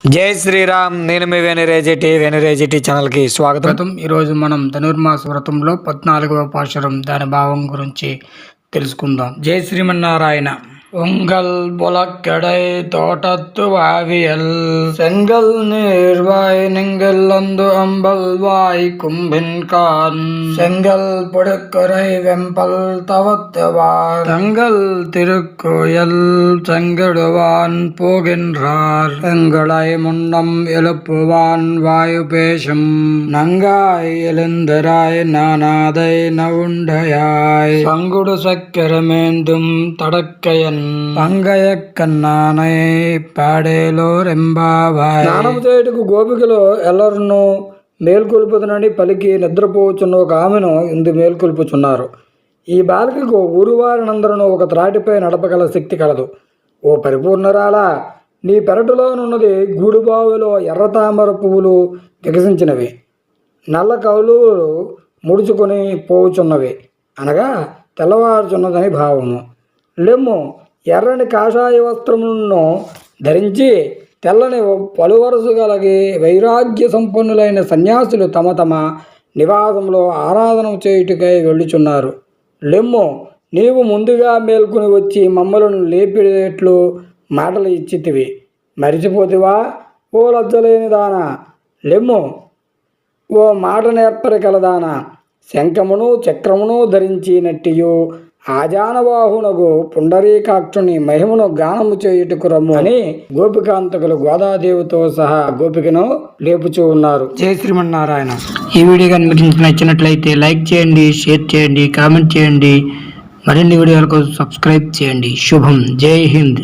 జై శ్రీరామ్. నేను మీ వేణురేజిటి ఛానల్కి స్వాగతం. ఈరోజు మనం ధనుర్మాస వ్రతంలో 14వ పాశురం దాని భావం గురించి తెలుసుకుందాం. జై శ్రీమన్నారాయణ. உங்கள் புலக்கடை தோட்டத்து வாவியல் செங்கல் நீர்வாய் நீங்கள் வந்து அம்பல் வாய் கும்பின்கான் செங்கல் புடுக்கரை வெம்பல் தவத்துவார் தங்கள் திருக்கோயில் செங்கடுவான் போகின்றார் எங்களை முன்னம் எழுப்புவான் வாயு பேசும் நங்காய் எழுந்தராய் நானாதை நவுண்டையாய் பங்குடு சக்கரமேந்தும் தடக்கையன் పంగయ కన్నానై పాడేలో రెంబాబాయ్. స్నానము చేయుటకు గోపికలో ఎల్లరును మేల్కొల్పుదనని పలికి నిద్రపోవచ్చున్న ఒక ఆమెను ఇందు మేల్కొల్పుచున్నారు. ఈ బాలికకు ఊరువారినందరూ ఒక త్రాటిపై నడపగల శక్తి కలదు. ఓ పరిపూర్ణరాలా, నీ పెరటులోనున్నది గూడుబావిలో ఎర్ర తామర పువ్వులు వికసించినవి, నల్ల కవులు ముడుచుకొని పోవుచున్నవి అనగా తెల్లవారుచున్నదని భావము. లెమ్ము, ఎర్రని కాషాయ వస్త్రములను ధరించి తెల్లని పలువరసు కలిగి వైరాగ్య సంపన్నులైన సన్యాసులు తమ తమ నివాసంలో ఆరాధన చేయుటకై వెళ్ళుచున్నారు. లెమ్ము, నీవు ముందుగా మేల్కొని వచ్చి మమ్మలను లేపేట్లు మాటలు ఇచ్చితివి, మరిచిపోతివా ఓ లజ్జలేని దానా? లెమ్ము, ఓ మాట నేర్పరి కలదానా, శంఖమును చక్రమును ధరించినట్టియు ఆజానవాహునకు పుండరీకాక్షుని మహిమను గానము చేయుటకు రమ్ము అని గోపికాంతకులు గోదాదేవితో సహా గోపికను లేపుచూ ఉన్నారు. జై శ్రీమన్నారాయణ. ఈ వీడియో కానీ మీకు నచ్చినట్లయితే లైక్ చేయండి, షేర్ చేయండి, కామెంట్ చేయండి. మరిన్ని వీడియోలకు సబ్స్క్రైబ్ చేయండి. శుభం. జై హింద్.